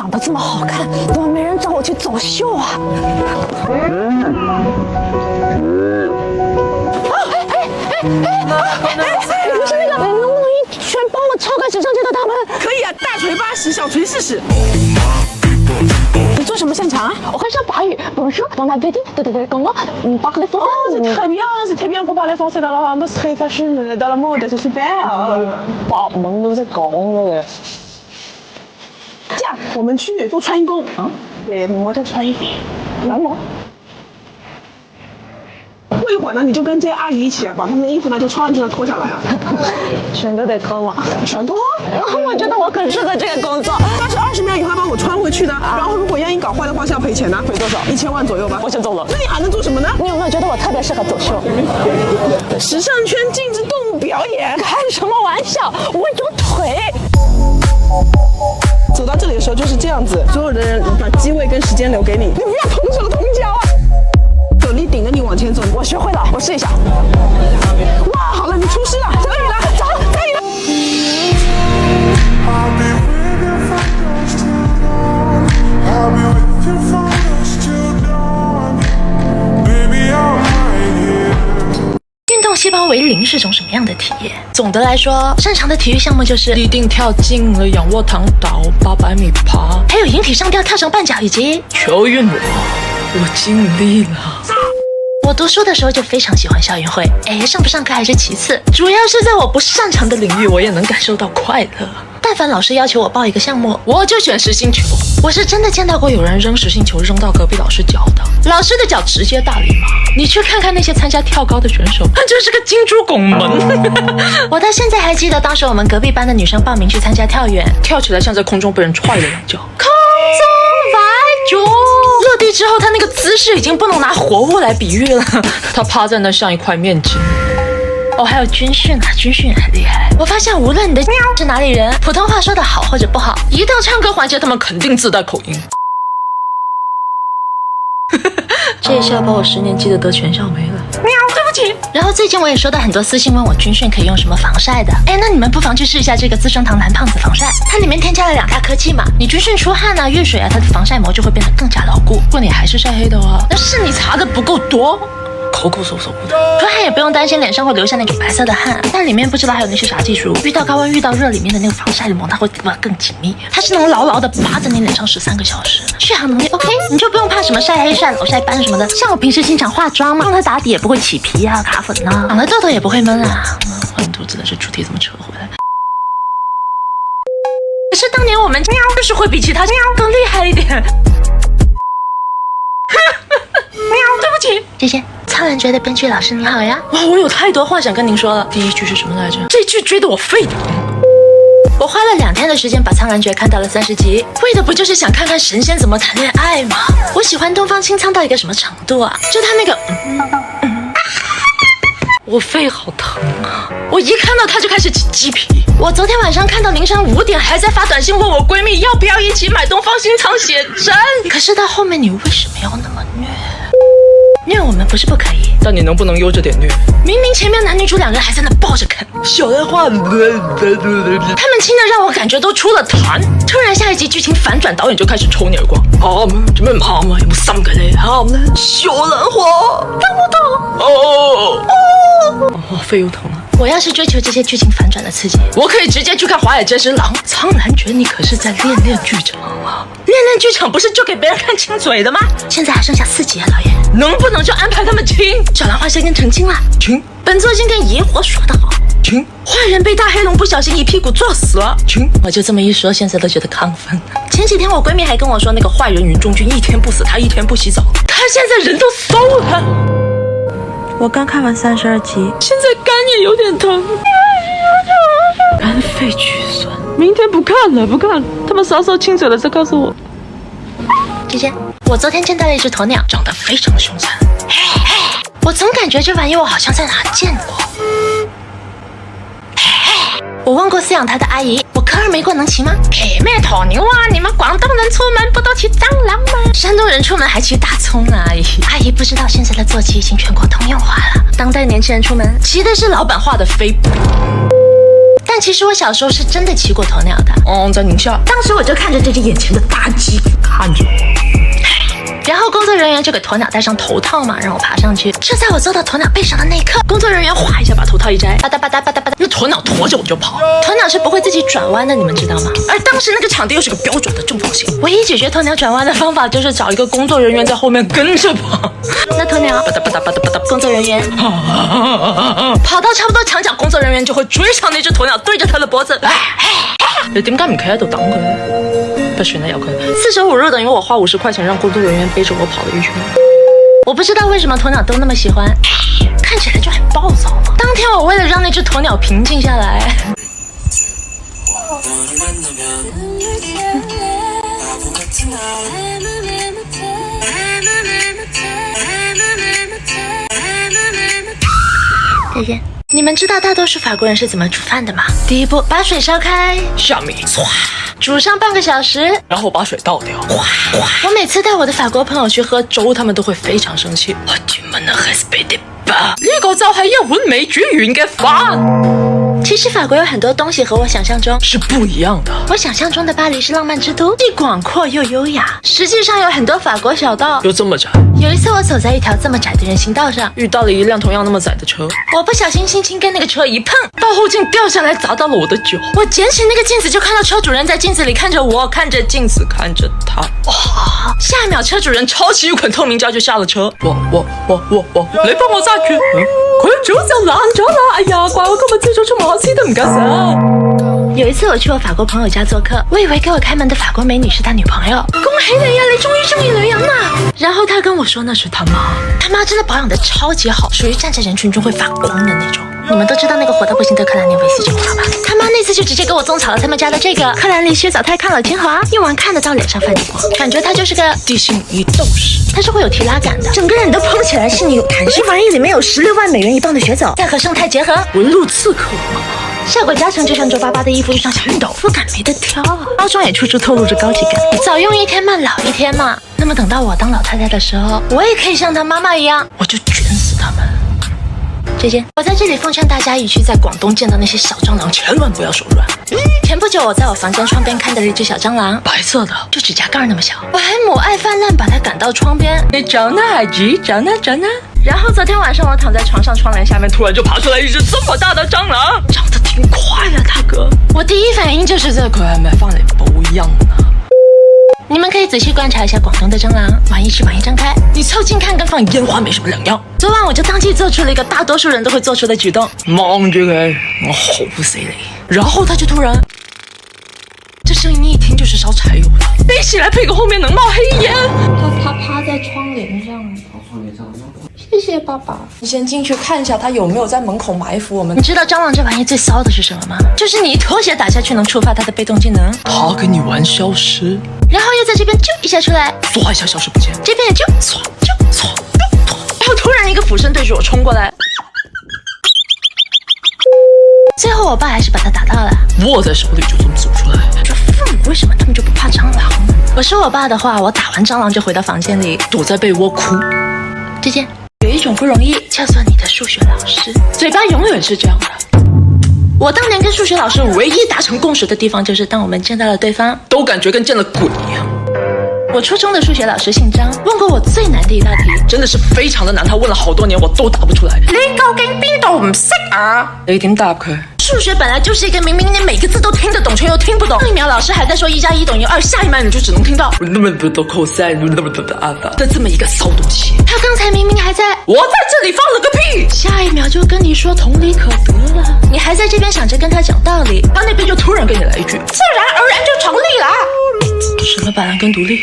长得这么好看，怎么没人找我去走秀啊？就是那个，能不能一拳帮我敲开时尚界的大门？可以啊，大锤80，小锤40。你做什么现场啊？我会说法语。Bonjour, bon appétit. Comment parle français? C'est très bien pour parler français dans l'industrie fashion, dans la mode, c'est super。法文都在讲了。这样，我们去做穿衣工啊，给模特穿衣服。来吗？过一会儿呢，你就跟这些阿姨一起把她们的衣服呢就穿着脱下来啊。全都得脱吗？全脱。我觉得我很适合这个工作。但是20秒以后要帮我穿回去的，然后如果万一搞坏的话是要赔钱的，赔多少？1000万左右吧。我先走了。那你还能做什么呢？你有没有觉得我特别适合走秀？时尚圈禁止动物表演。开什么玩笑？我有腿。走到这里的时候就是这样子，所有的人把机位跟时间留给你，你不要同手同脚啊！有力顶着你往前走，我学会了，我试一下。哇，好了，你出师了，可以了，走，可以了。运动细胞为零是种什么样的体验？总的来说，擅长的体育项目就是立定跳进了仰卧躺倒800米爬，还有引体上吊跳绳绊脚以及求运我尽力了。我读书的时候就非常喜欢校运会，上不上课还是其次，主要是在我不擅长的领域，我也能感受到快乐。但凡老师要求我报一个项目，我就选实心球。我是真的见到过有人扔实心球扔到隔壁老师脚的，老师的脚直接大礼码。你去看看那些参加跳高的选手，就是个金猪拱门。我到现在还记得当时我们隔壁班的女生报名去参加跳远，跳起来像在空中被人踹了2脚，空中崴脚。落地之后，他那个姿势已经不能拿活物来比喻了，他趴在那像一块面筋。还有军训啊，军训很厉害。我发现无论你的是哪里人，普通话说的好或者不好，一到唱歌环节，他们肯定自带口音。这一下把我10年记的得全校没了。喵，对不起。然后最近我也收到很多私信问我军训可以用什么防晒的。那你们不妨去试一下这个资生堂蓝胖子防晒，它里面添加了2大科技嘛，你军训出汗啊、遇水啊，它的防晒膜就会变得更加牢固。如果你还是晒黑的话，那是你擦的不够多。口口嗖嗖的，出汗也不用担心脸上会留下那种白色的汗，但里面不知道还有那些啥技术，遇到高温遇到热，里面的那个防晒膜它会更紧密，它是能牢牢的扒在你脸上13个小时，续航能力 OK， 你就不用怕什么晒黑、晒老、晒斑什么的。像我平时经常化妆嘛，用它打底也不会起皮啊、卡粉啊，长了痘痘也不会闷啊。换肚子的这主题怎么扯回来？可是当年我们就是会比其他更厉害一点。对不起，谢谢。苍兰诀的编剧老师你好呀！哇，我有太多话想跟您说了。第一句是什么来着？这句追得我沸腾。我花了2天的时间把苍兰诀看到了30集，为的不就是想看看神仙怎么谈恋爱吗？我喜欢东方青苍到一个什么程度啊？就他那个我肺好疼啊！我一看到他就开始起鸡皮。我昨天晚上看到凌晨5点还在发短信问我闺蜜要不要一起买东方新仓写真。可是到后面你为什么要那么虐？虐我们不是不可以，但你能不能悠着点虐？明明前面男女主2人还在那抱着啃，小的话，他们亲的让我感觉都出了痰。突然下一集剧情反转，导演就开始抽你耳光。做咩喊啊？有冇心嘅你喊呢？小人话，听不懂。肺又疼了。我要是追求这些剧情反转的刺激，我可以直接去看《华尔街之狼》。苍兰诀，你可是在练剧场啊！练剧场不是就给别人看亲嘴的吗？现在还剩下4集啊，导演，能不能就安排他们亲？小兰花先跟成亲了，亲。本作经典野火说得好，亲。坏人被大黑龙不小心一屁股坐死了，亲。我就这么一说，现在都觉得亢奋。前几天我闺蜜还跟我说，那个坏人云中君1天不死，他1天不洗澡，他现在人都馊了。我刚看完32集，现在肝也有点疼，肝肺俱酸。明天不看了，不看了，他们稍稍亲嘴了再告诉我。姐姐，我昨天见到了一只鸵鸟，长得非常凶残。我总感觉这玩意我好像在哪见过。我问过饲养它的阿姨，我科二没过能骑吗？咩鸵鸟啊！你们广东人出门不都骑蟑螂吗？山东人出门还骑大葱啊！阿姨不知道现在的坐骑已经全国通用化了，当代年轻人出门骑的是老板画的飞步。但其实我小时候是真的骑过鸵鸟的。在宁夏，当时我就看着这只眼前的大鸡看着我，然后工作人员就给鸵鸟戴上头套嘛，让我爬上去。就在我坐到鸵鸟背上的那一刻，工作人员哗一下把头套一摘，吧嗒吧嗒吧嗒吧嗒，那鸵鸟驮着我就跑。鸵鸟是不会自己转弯的，你们知道吗？而当时那个场地又是个标准的正方形，唯一解决鸵鸟转弯的方法就是找一个工作人员在后面跟着跑。那鸵鸟吧嗒吧嗒吧嗒吧嗒，工作人员跑到差不多墙角，工作人员就会追上那只鸵鸟，对着它的脖子。你點解唔企喺度等佢呢？不算啦，有佢。45日等于我花50块钱让工作人员背着我跑了一圈。我不知道为什么鸵鸟都那么喜欢，看起来就很暴躁嘛。当天我为了让那只鸵鸟平静下来，姐姐，你们知道大多数法国人是怎么煮饭的吗？第一步，把水烧开，下面唰，煮上半个小时，然後把水倒掉。我每次带我的法国朋友去喝粥，他们都会非常生氣。我點樣能 respect 吧？呢個就係一碗未煮完嘅飯。其實法國有很多東西和我想象中是不一樣的。我想象中的巴黎是浪漫之都，既廣闊又優雅。實際上有很多法國小道，又這麼窄。有一次我走在一條這麼窄的人行道上，遇到了一輛同樣那麼窄的車，我不小心輕輕跟那個車一碰，倒後鏡掉下來砸到了我的腳。我撿起那個鏡子，就看到車主人在鏡子裡看着我，看着鏡子，看着他。哇！下一秒車主人抄起一捆透明膠就下了車。我，你幫我揸住。佢早就爛咗啦！哎呀，怪我今日朝早出門口黐得唔夠實。有一次我去我法國朋友家做客，我以為給我開門的法國美女是他女朋友。恭喜你呀，你終於中意女人啦！然後他跟我說那是他媽，他媽真的保養得超級好，屬於站在人群中會發光的那種。你們都知道那個火到不行的克蘭利維斯酒了吧？他媽那次就直接給我種草了他們家的這個克蘭利薛早泰抗老精華，用完看得到臉上泛光，感覺它就是個地心移動式，它是會有提拉感的，整個人都蓬起來，細膩有彈性。這玩意裡面有16萬美元一磅的血走，再和生態結合，紋路刺客。效果加成，就像皺巴巴的衣服遇上小熨斗，膚感沒得挑啊！包裝也處處透露着高級感，早用一天嘛，老一天嘛。那麼等到我當老太太的時候，我也可以像她媽媽一樣，我就捲死他們。姐姐，我在這裡奉勸大家，一去在廣東見到那些小蟑螂，千萬不要手軟。前不久我在我房間窗邊看到了一隻小蟑螂，白色的，就指甲蓋那麼小，我還母愛泛濫，把它趕到窗邊。你找哪阿姨？找哪？然後昨天晚上我躺在床上，窗簾下面突然就爬出來一隻這麼大的蟑螂，長得挺快呀，大哥。我第一反應就是這佢係咪翻嚟保養啊？你們可以仔細觀察一下廣東的蟑螂，玩一翅膀一張開，你湊近看跟放煙花沒什麼兩樣。昨晚我就當即做出了一個大多數人都會做出的舉動，望住佢，我好死你。然後他就突然，這聲音一聽就是燒柴油的，背起來屁股後面能冒黑煙。他趴在窗簾上，謝謝爸爸。你先進去看一下他有沒有在門口埋伏我們。你知道蟑螂這玩意最騷的是什麼嗎？就是你一拖鞋打下去能觸發它的被動技能，他跟你玩消失，然後又在這邊啾一下出來，唰一下消失不見，這邊也啾唰啾唰，然後突然一個俯身對着我衝過來，最後我爸還是把他打到了，握在手裡就這麼走出來。這父母為什麼他們就不怕蟑螂呢？我說我爸的話，我打完蟑螂就回到房間裡躲在被窩哭。姐姐，有一種不容易，叫做你的數學老師，嘴巴永遠是這樣的。我當年跟數學老師唯一達成共識的地方，就是當我們見到了對方，都感覺跟見了鬼一樣。我初中的數學老師姓張，問過我最難的一道題，真的是非常的難，他問了好多年我都答不出來。你究竟邊度唔識啊？你點答佢？數學本來就是一個明明你每個字都聽得懂卻又聽不懂，上一秒老師還在說1+1等於2，下一秒你就只能聽到那麼多 cosine 的這麼一個騷東西。他剛才明明還在我在這裡放了個屁，下一秒就跟你說同理可得了，你還在這邊想着跟他講道理，他那邊就突然給你來一句，自然而然就成立了。什麼板藍根獨立？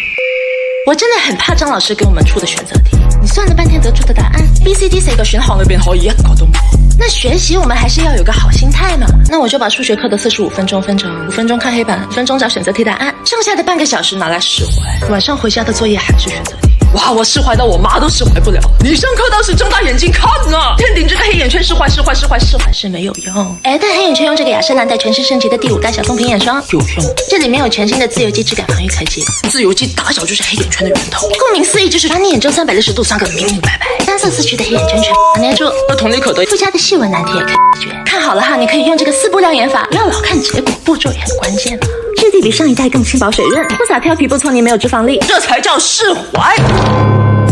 我真的很怕張老師給我們出的選擇題，你算了半天得出的答案 BCD 個選項裏邊可以一個都冇。那學習我們還是要有個好心態嘛。那我就把數學課的45分鐘分成5分鐘看黑板，5分鐘找選擇題答案，剩下的半個小時拿來釋懷。晚上回家的作業還是選擇題。哇，我释怀到我妈都释怀不了。你上课倒是睁大眼睛看啊！天顶这个黑眼圈释怀是没有用。但黑眼圈用这个雅诗兰黛全新升级的第5代小棕瓶眼霜有用。这里面有全新的自由基质感防御科技，自由基打小就是黑眼圈的源头。顾名思义，就是把你眼周360度刷个明明白白。单色4区的黑眼圈全粘住，而同理可得附加的细纹难题也可以解决。看好了哈，你可以用这个4步亮眼法，不要老看结果，步骤也很关键啊。质地比上一代更轻薄水润，不撒挑皮不搓泥，没有脂肪粒，这才叫释怀。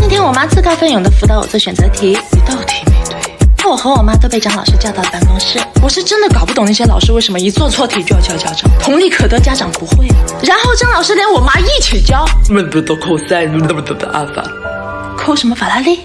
那天我妈自告奋勇地辅导我做选择题，一道题没对，我和我妈都被张老师叫到了办公室。我是真的搞不懂那些老师为什么一做错题就要叫家长，同理可得家长不会。然后张老师连我妈一起教，不都扣3，不阿法，扣什么法拉利？